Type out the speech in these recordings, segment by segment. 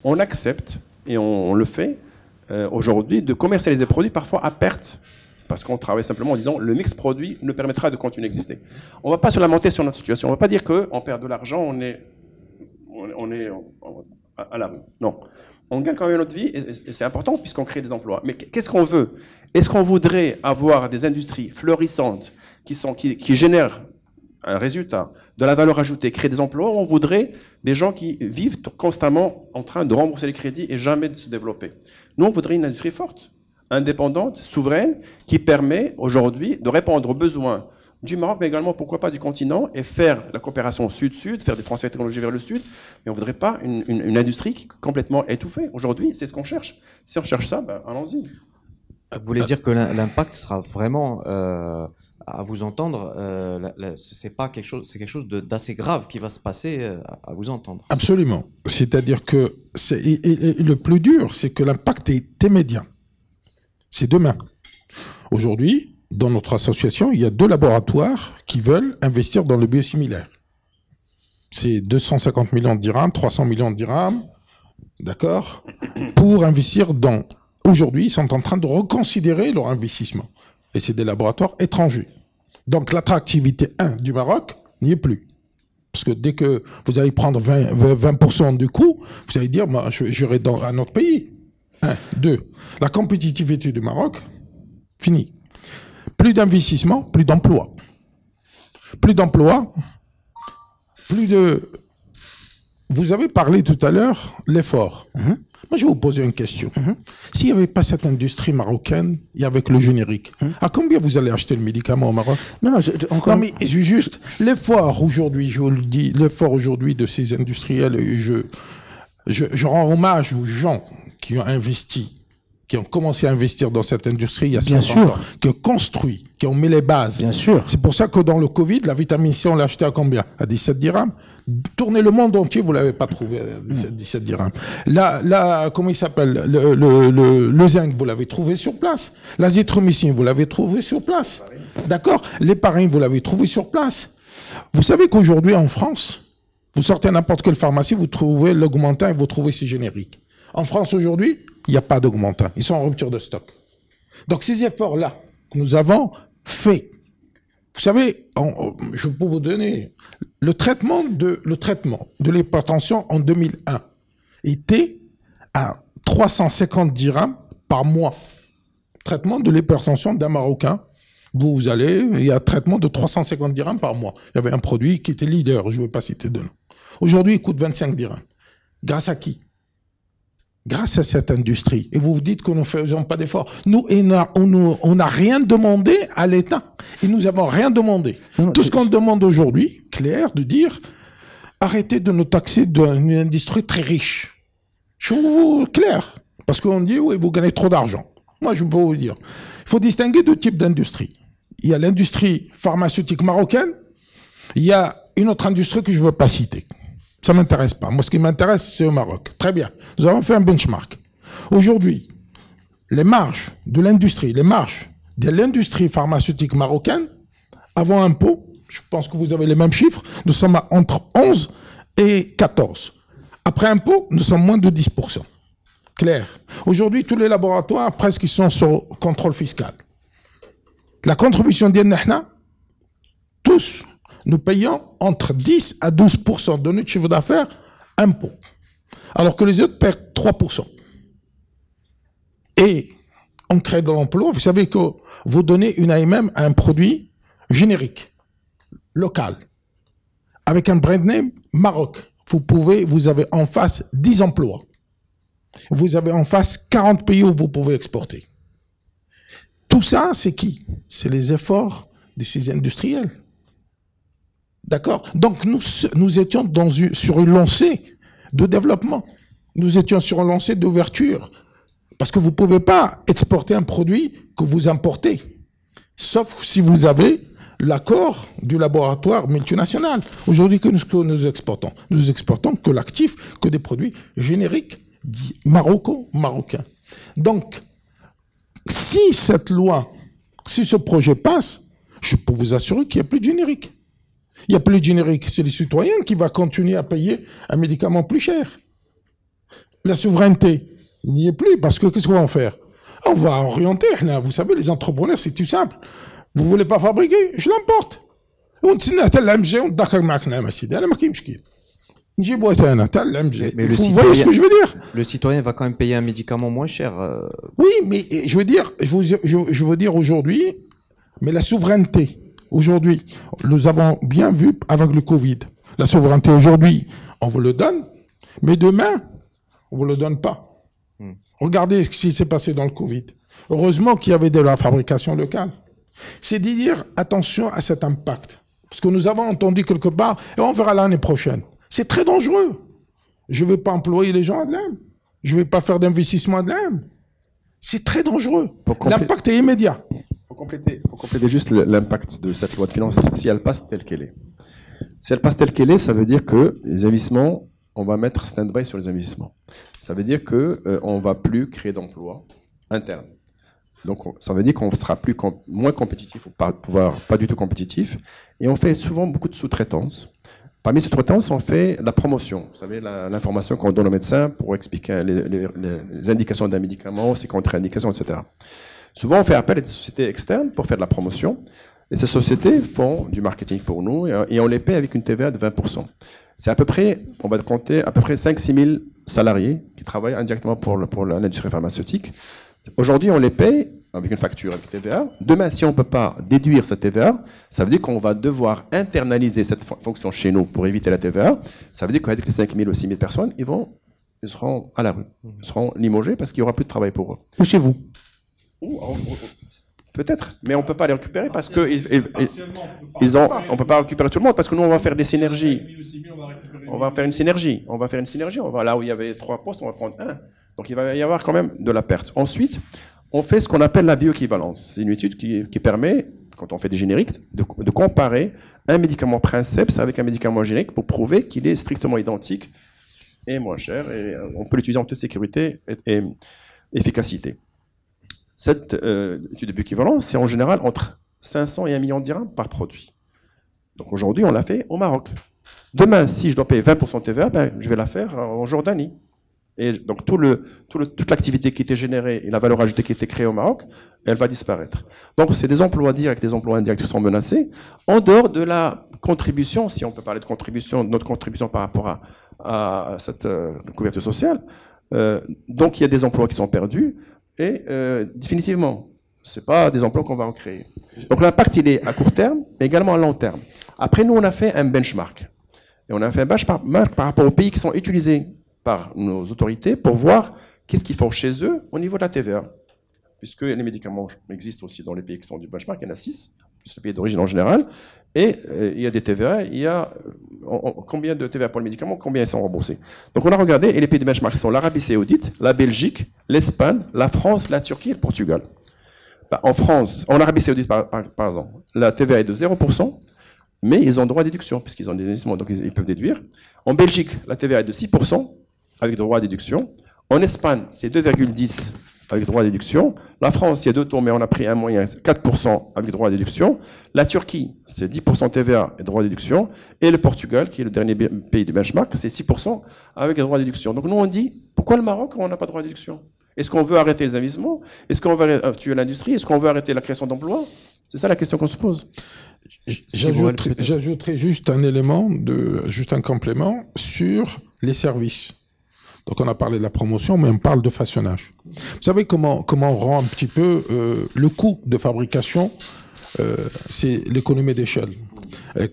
on accepte, et on le fait aujourd'hui, de commercialiser des produits parfois à perte, parce qu'on travaille simplement en disant le mix produit nous permettra de continuer à exister. On ne va pas se lamenter sur notre situation, on ne va pas dire qu'on perd de l'argent, on est à la rue. Non. On gagne quand même notre vie, et c'est important puisqu'on crée des emplois. Mais qu'est-ce qu'on veut? Est-ce qu'on voudrait avoir des industries florissantes qui génèrent un résultat, de la valeur ajoutée, créer des emplois, ou on voudrait des gens qui vivent constamment en train de rembourser les crédits et jamais de se développer? Nous, on voudrait une industrie forte, indépendante, souveraine, qui permet aujourd'hui de répondre aux besoins du Maroc, mais également, pourquoi pas, du continent, et faire la coopération sud-sud, faire des transferts de technologie vers le sud. Mais on ne voudrait pas une industrie qui est complètement étouffée. Aujourd'hui, c'est ce qu'on cherche. Si on cherche ça, ben, allons-y. Vous voulez dire que l'impact sera vraiment, à vous entendre, c'est quelque chose d'assez grave qui va se passer à vous entendre. Absolument. C'est-à-dire que le plus dur, c'est que l'impact est immédiat. C'est demain. Aujourd'hui, dans notre association, il y a 2 laboratoires qui veulent investir dans le biosimilaire. C'est 250 millions de dirhams, 300 millions de dirhams, d'accord, pour investir dans... Aujourd'hui, ils sont en train de reconsidérer leur investissement. Et c'est des laboratoires étrangers. Donc l'attractivité, du Maroc n'y est plus. Parce que dès que vous allez prendre 20% du coût, vous allez dire, moi, j'irai dans un autre pays. 2, la compétitivité du Maroc, fini. Plus d'investissement, plus d'emplois. Plus d'emplois, plus de... Vous avez parlé tout à l'heure, l'effort. Moi, je vais vous poser une question. S'il n'y avait pas cette industrie marocaine, et avec le générique, à combien vous allez acheter le médicament au Maroc? Non, encore... Non, mais juste, l'effort aujourd'hui, je vous le dis, l'effort aujourd'hui de ces industriels, je rends hommage aux gens qui ont investi, qui ont commencé à investir dans cette industrie il y a 60 ans, qui ont construit, qui ont mis les bases. Bien sûr. C'est pour ça que dans le Covid, la vitamine C, on l'a acheté à combien? À 17 dirhams. Tournez le monde entier, vous l'avez pas trouvé à 17 dirhams. Là, comment il s'appelle? Le zinc, vous l'avez trouvé sur place. L'azithromycine, vous l'avez trouvé sur place. D'accord? L'héparine, vous l'avez trouvé sur place. Vous savez qu'aujourd'hui, en France, vous sortez à n'importe quelle pharmacie, vous trouvez l'augmentin et vous trouvez ces génériques. En France, aujourd'hui, il n'y a pas d'augmentin. Ils sont en rupture de stock. Donc, ces efforts-là que nous avons faits, vous savez, je peux vous donner le traitement de l'hypertension en 2001 était à 350 dirhams par mois. Traitement de l'hypertension d'un Marocain. Vous allez, il y a un traitement de 350 dirhams par mois. Il y avait un produit qui était leader, je ne veux pas citer de nom. Aujourd'hui, il coûte 25 dirhams. Grâce à qui? Grâce à cette industrie. Et vous vous dites que nous ne faisons pas d'efforts. Nous, on n'a rien demandé à l'État. Et nous n'avons rien demandé. Tout ce qu'on demande aujourd'hui, clair, de dire, arrêtez de nous taxer d'une industrie très riche. Je vous clair. Parce qu'on dit, oui, vous gagnez trop d'argent. Moi, je peux vous dire. Il faut distinguer 2 types d'industries. Il y a l'industrie pharmaceutique marocaine. Il y a une autre industrie que je ne veux pas citer. Ça ne m'intéresse pas. Moi, ce qui m'intéresse, c'est au Maroc. Très bien. Nous avons fait un benchmark. Aujourd'hui, les marges de l'industrie, pharmaceutique marocaine, avant impôt, je pense que vous avez les mêmes chiffres, nous sommes entre 11 et 14. Après impôt, nous sommes moins de 10%. Clair. Aujourd'hui, tous les laboratoires, presque, ils sont sur contrôle fiscal. La contribution d'Yennahna, tous, nous payons entre 10 à 12% de notre chiffre d'affaires impôts, alors que les autres perdent 3%. Et on crée de l'emploi. Vous savez que vous donnez une AMM à un produit générique, local, avec un brand name Maroc. Vous avez en face 10 emplois. Vous avez en face 40 pays où vous pouvez exporter. Tout ça, c'est qui? C'est les efforts de ces industriels. D'accord? Donc, nous étions sur une lancée de développement. Nous étions sur une lancée d'ouverture. Parce que vous ne pouvez pas exporter un produit que vous importez. Sauf si vous avez l'accord du laboratoire multinational. Aujourd'hui, que nous exportons? Nous exportons que l'actif, que des produits génériques, marocains. Donc, si cette loi, si ce projet passe, je peux vous assurer qu'il n'y a plus de générique. Il n'y a plus de générique. C'est les citoyens qui vont continuer à payer un médicament plus cher. La souveraineté, il n'y est plus, parce que qu'est-ce qu'on va en faire? On va orienter, vous savez, les entrepreneurs, c'est tout simple. Vous voulez pas fabriquer? Je l'importe. On vous voyez ce que je veux dire? Le citoyen va quand même payer un médicament moins cher. Oui, mais je veux dire aujourd'hui, mais la souveraineté, aujourd'hui, nous avons bien vu avec le Covid. La souveraineté aujourd'hui, on vous le donne, mais demain, on vous le donne pas. Regardez ce qui s'est passé dans le Covid. Heureusement qu'il y avait de la fabrication locale. C'est de dire attention à cet impact. Parce que nous avons entendu quelque part, et on verra l'année prochaine. C'est très dangereux. Je ne vais pas employer les gens à de l'âme. Je ne vais pas faire d'investissement à de l'âme. C'est très dangereux. L'impact est immédiat. Pour compléter juste l'impact de cette loi de finances, si elle passe telle qu'elle est. Si elle passe telle qu'elle est, ça veut dire que les investissements, on va mettre stand-by sur les investissements. Ça veut dire qu'on ne va plus créer d'emplois internes. Donc, ça veut dire qu'on sera moins compétitif, ou pas du tout compétitif. Et on fait souvent beaucoup de sous-traitance. Parmi ces sous-traitances, on fait la promotion. Vous savez, l'information qu'on donne aux médecins pour expliquer les indications d'un médicament, ses contre-indications, etc. Souvent, on fait appel à des sociétés externes pour faire de la promotion. Et ces sociétés font du marketing pour nous et on les paie avec une TVA de 20%. C'est à peu près, on va compter, à peu près 5-6 000 salariés qui travaillent indirectement pour l'industrie pharmaceutique. Aujourd'hui, on les paye avec une facture avec TVA. Demain, si on ne peut pas déduire cette TVA, ça veut dire qu'on va devoir internaliser cette fonction chez nous pour éviter la TVA. Ça veut dire qu'avec les 5 000 ou 6 000 personnes, ils seront à la rue. Ils seront limogés parce qu'il n'y aura plus de travail pour eux. Ou chez vous. Peut-être, mais on ne peut pas les récupérer parce que on peut pas récupérer tout le monde parce que nous, on va faire des synergies. On va faire une synergie. Là où il y avait 3 postes, on va prendre 1. Donc il va y avoir quand même de la perte. Ensuite, on fait ce qu'on appelle la bioéquivalence. C'est une étude qui permet, quand on fait des génériques, de comparer un médicament princeps avec un médicament générique pour prouver qu'il est strictement identique et moins cher. Et on peut l'utiliser en toute sécurité et efficacité. Cette étude de bioéquivalence, c'est en général entre 500 et 1 million de dirhams par produit. Donc aujourd'hui, on l'a fait au Maroc. Demain, si je dois payer 20% de TVA, je vais la faire en Jordanie. Et donc toute l'activité qui était générée et la valeur ajoutée qui était créée au Maroc, elle va disparaître. Donc c'est des emplois directs, des emplois indirects qui sont menacés, en dehors de la contribution, si on peut parler de contribution, notre contribution par rapport à cette couverture sociale. Donc il y a des emplois qui sont perdus et définitivement, c'est pas des emplois qu'on va recréer. Donc l'impact il est à court terme, mais également à long terme. Après nous on a fait un benchmark et on a fait un benchmark par rapport aux pays qui sont utilisés par nos autorités pour voir qu'est-ce qu'ils font chez eux au niveau de la TVA. Puisque les médicaments existent aussi dans les pays qui sont du benchmark, il y en a 6, plus les pays d'origine en général, et il y a des TVA, il y a combien de TVA pour les médicaments, combien ils sont remboursés. Donc on a regardé, et les pays de benchmark sont l'Arabie Saoudite, la Belgique, l'Espagne, la France, la Turquie et le Portugal. En France, en Arabie Saoudite par exemple, la TVA est de 0%, mais ils ont droit à déduction, puisqu'ils ont des investissements, donc ils peuvent déduire. En Belgique, la TVA est de 6%, avec droit à déduction. En Espagne, c'est 2,10% avec droit à déduction. La France, il y a 2 taux, mais on a pris un moyen, 4% avec droit à déduction. La Turquie, c'est 10% TVA et droit à déduction. Et le Portugal, qui est le dernier pays du benchmark, c'est 6% avec droit à déduction. Donc nous, on dit, pourquoi le Maroc, on n'a pas de droit à déduction? Est-ce qu'on veut arrêter les investissements? Est-ce qu'on veut tuer l'industrie? Est-ce qu'on veut arrêter la création d'emplois? C'est ça la question qu'on se pose. J'ajouterai juste un élément, juste un complément sur les services. Donc on a parlé de la promotion, mais on parle de façonnage. Vous savez comment on rend un petit peu le coût de fabrication, c'est l'économie d'échelle,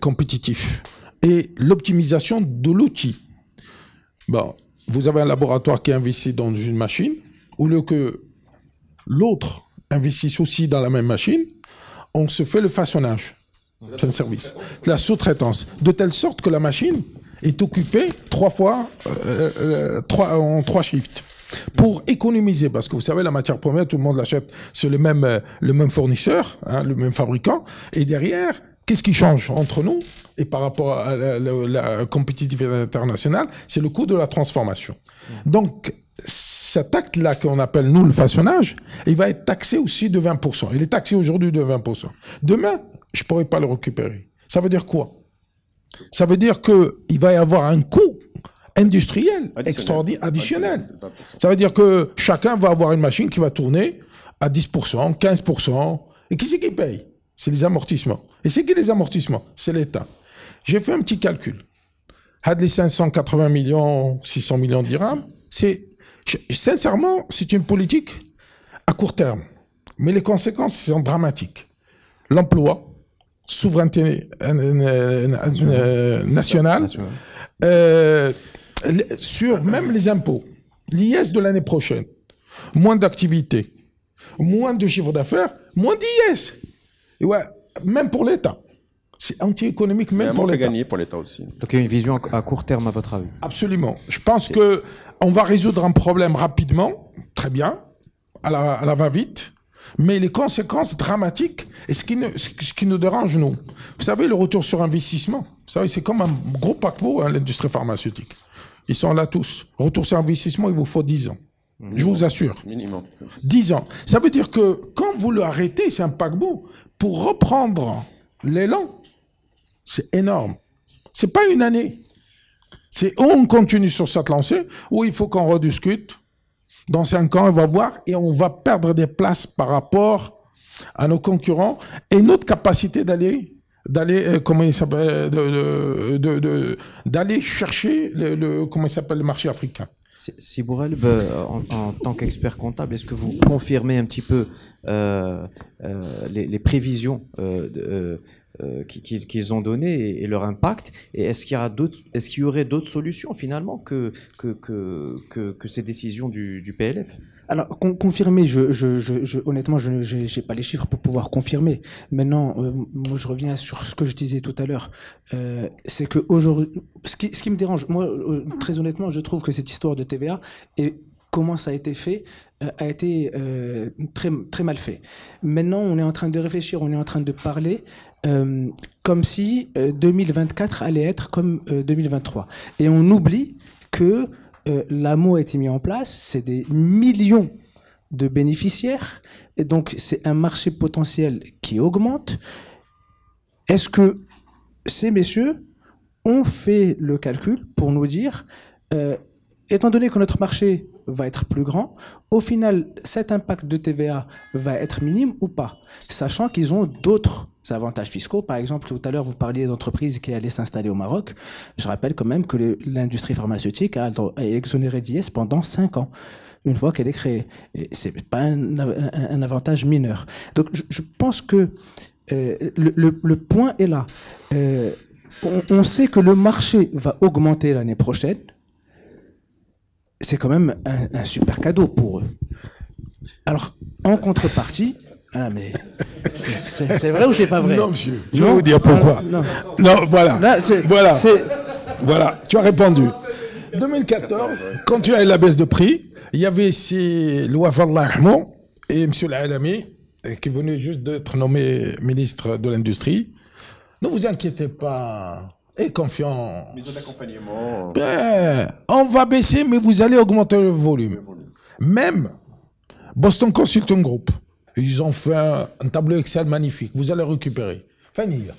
compétitif, et l'optimisation de l'outil. Bon, vous avez un laboratoire qui investit dans une machine, au lieu que l'autre investisse aussi dans la même machine, on se fait le façonnage. C'est un service. C'est la sous-traitance. De telle sorte que la machine est occupée 3 fois en 3 shifts pour économiser, parce que vous savez, la matière première, tout le monde l'achète sur le même fournisseur, hein, le même fabricant, et derrière, qu'est-ce qui change entre nous et par rapport à la compétitivité internationale? C'est le coût de la transformation. Donc, cet acte-là qu'on appelle, nous, le façonnage, il va être taxé aussi de 20%. Il est taxé aujourd'hui de 20%. Demain, je ne pourrai pas le récupérer. Ça veut dire quoi? Ça veut dire qu'il va y avoir un coût industriel, extraordinaire, additionnel. Ça veut dire que chacun va avoir une machine qui va tourner à 10%, 15%. Et qui c'est qui paye? C'est les amortissements. Et c'est qui les amortissements? C'est l'État. J'ai fait un petit calcul. Had les 580 millions, 600 millions de dirhams, sincèrement, c'est une politique à court terme. Mais les conséquences sont dramatiques. L'emploi, souveraineté nationale, sur même les impôts, l'IS de l'année prochaine, moins d'activité, moins de chiffre d'affaires, moins d'IS. Et ouais, même pour l'État. C'est anti-économique même pour l'État. Gagné pour l'État aussi. Donc il y a une vision à court terme à votre avis? Absolument. Je pense que on va résoudre un problème rapidement, très bien, à la va-vite, mais les conséquences dramatiques, et ce qui nous dérange, nous, vous savez, le retour sur investissement, vous savez, c'est comme un gros paquebot, hein, l'industrie pharmaceutique. Ils sont là tous. Retour sur investissement, il vous faut 10 ans. Je vous assure. Minimum. 10 ans. Ça veut dire que quand vous le arrêtez, c'est un paquebot, pour reprendre l'élan, c'est énorme. C'est pas une année. C'est on continue sur cette lancée, ou il faut qu'on rediscute. Dans 5 ans, on va voir, et on va perdre des places par rapport à nos concurrents, et notre capacité d'aller comment il s'appelle, d'aller chercher comment il s'appelle, le marché africain. Si Bourel, en tant qu'expert comptable, est-ce que vous confirmez un petit peu les prévisions qu'ils ont données et leur impact, et est-ce qu'il y aurait d'autres solutions finalement que ces décisions du PLF? Alors, confirmer, honnêtement, je n'ai pas les chiffres pour pouvoir confirmer. Maintenant, moi, je reviens sur ce que je disais tout à l'heure. C'est que aujourd'hui, ce qui me dérange, moi, très honnêtement, je trouve que cette histoire de TVA et comment ça a été fait a été très, très mal fait. Maintenant, on est en train de réfléchir, on est en train de parler comme si 2024 allait être comme 2023. Et on oublie que l'AMO a été mis en place, c'est des millions de bénéficiaires, et donc c'est un marché potentiel qui augmente. Est-ce que ces messieurs ont fait le calcul pour nous dire, étant donné que notre marché va être plus grand, au final, cet impact de TVA va être minime ou pas, sachant qu'ils ont d'autres avantages fiscaux. Par exemple, tout à l'heure, vous parliez d'entreprises qui allaient s'installer au Maroc. Je rappelle quand même que l'industrie pharmaceutique a exonéré d'IS pendant 5 ans, une fois qu'elle est créée. C'est pas un avantage mineur. Donc, je pense que le point est là. On sait que le marché va augmenter l'année prochaine. C'est quand même un super cadeau pour eux. Alors, en contrepartie, ah mais c'est vrai ou c'est pas vrai? Non, monsieur. Je vais vous dire pourquoi. Non, voilà. Là, voilà. Tu as répondu. 2014, quand il y a eu la baisse de prix, il y avait ces lois Fadlah et M. Al-Alami, qui venait juste d'être nommé ministre de l'Industrie. Ne vous inquiétez pas. Et confiant. Mise d'accompagnement. On va baisser, mais vous allez augmenter le volume. Même Boston Consulting Group, ils ont fait un tableau Excel magnifique. Vous allez récupérer. Venir.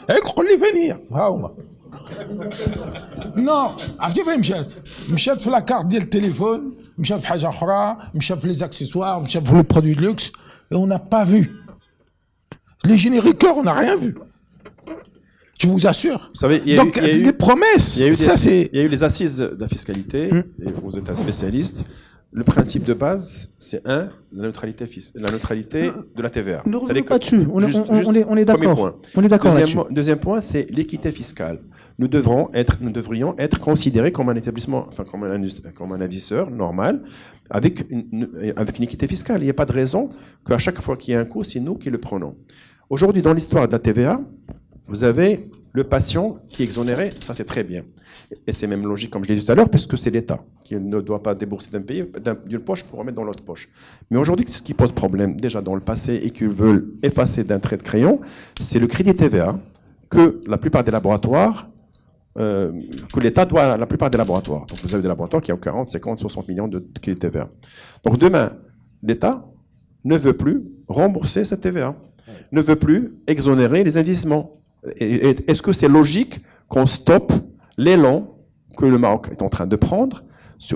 Et qu'on les venir. Non, عرفتي فين مشات؟ مشات في la carte ديال التليفون، مشات في حاجة أخرى، مشات في les accessoires, مشات في les produits de luxe, et on n'a pas vu. Les génériqueurs, on n'a rien vu. Je vous assure. Vous savez, donc, les promesses, il y a eu les assises de la fiscalité, et vous êtes un spécialiste. Le principe de base, c'est la neutralité de la TVA. Ne revenons pas dessus. On est d'accord. On est d'accord là-dessus. Deuxième point, c'est l'équité fiscale. Nous devrions être considérés comme un établissement, enfin comme un investisseur normal, avec une équité fiscale. Il n'y a pas de raison qu'à chaque fois qu'il y a un coût, c'est nous qui le prenons. Aujourd'hui, dans l'histoire de la TVA, vous avez le patient qui est exonéré, ça c'est très bien. Et c'est même logique, comme je l'ai dit tout à l'heure, puisque c'est l'État qui ne doit pas débourser d'une poche pour remettre dans l'autre poche. Mais aujourd'hui, ce qui pose problème, déjà dans le passé, et qu'ils veulent effacer d'un trait de crayon, c'est le crédit TVA que la plupart des laboratoires, que l'État doit à la plupart des laboratoires. Donc vous avez des laboratoires qui ont 40, 50, 60 millions de crédit TVA. Donc demain, l'État ne veut plus rembourser cette TVA, ne veut plus exonérer les investissements. Est-ce que c'est logique qu'on stoppe l'élan que le Maroc est en train de prendre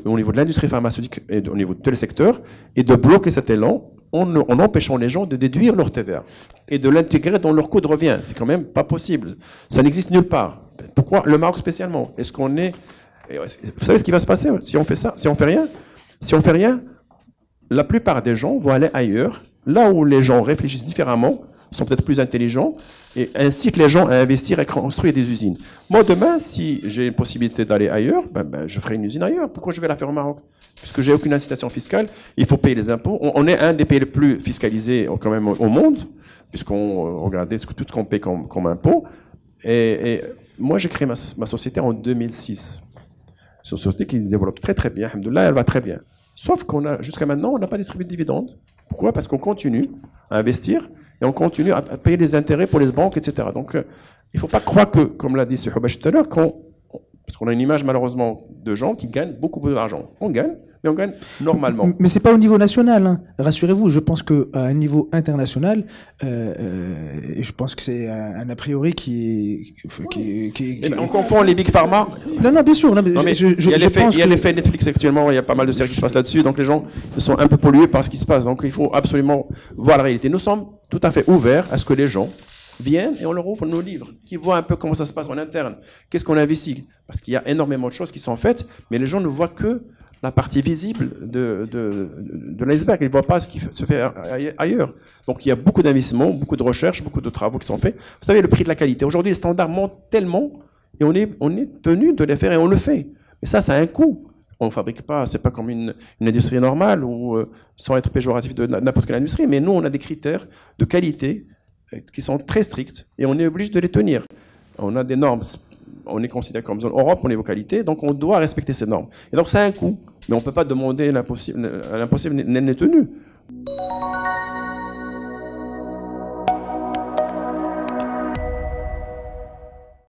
au niveau de l'industrie pharmaceutique et au niveau de tous les secteurs, et de bloquer cet élan en empêchant les gens de déduire leur TVA et de l'intégrer dans leur coût de revient. C'est quand même pas possible. Ça n'existe nulle part. Pourquoi le Maroc spécialement? Est-ce qu'on est... Vous savez ce qui va se passer si on fait ça? Si on fait rien? Si on fait rien, la plupart des gens vont aller ailleurs, là où les gens réfléchissent différemment, sont peut-être plus intelligents, et incitent les gens à investir et construire des usines. Moi, demain, si j'ai une possibilité d'aller ailleurs, je ferai une usine ailleurs. Pourquoi je vais la faire au Maroc? Puisque j'ai aucune incitation fiscale, il faut payer les impôts. On est un des pays les plus fiscalisés quand même au monde, puisqu'on regardait tout ce qu'on paye comme impôt. Et moi, j'ai créé ma société en 2006. C'est une société qui se développe très très bien, alhamdoulilah, elle va très bien. Sauf jusqu'à maintenant, on n'a pas distribué de dividendes. Pourquoi? Parce qu'on continue à investir et on continue à payer les intérêts pour les banques, etc. Donc, il ne faut pas croire que, comme l'a dit Souhoubache tout à l'heure, parce qu'on a une image malheureusement de gens qui gagnent beaucoup d'argent. On gagne, mais on gagne normalement. Mais c'est pas au niveau national, hein. Rassurez-vous. Je pense que à un niveau international, je pense que c'est un a priori qui on confond les big pharma. Non, bien sûr. Non, mais il y a l'effet Netflix actuellement. Il y a pas mal de séries qui se passent là-dessus. Donc les gens sont un peu pollués par ce qui se passe. Donc il faut absolument voir la réalité. Nous sommes tout à fait ouverts à ce que les gens viennent et on leur ouvre nos livres, qui voient un peu comment ça se passe en interne. Qu'est-ce qu'on investit? Parce qu'il y a énormément de choses qui sont faites, mais les gens ne voient que la partie visible de l'iceberg. Ils ne voient pas ce qui se fait ailleurs. Donc il y a beaucoup d'investissements, beaucoup de recherches, beaucoup de travaux qui sont faits. Vous savez, le prix de la qualité. Aujourd'hui, les standards montent tellement et on est tenu de les faire et on le fait. Mais ça a un coût. On ne fabrique pas, c'est pas comme une industrie normale ou sans être péjoratif de n'importe quelle industrie, mais nous, on a des critères de qualité qui sont très stricts et on est obligé de les tenir. On a des normes, on est considéré comme zone Europe au niveau qualité, donc on doit respecter ces normes. Et donc ça a un coût, mais on ne peut pas demander l'impossible n'est tenu.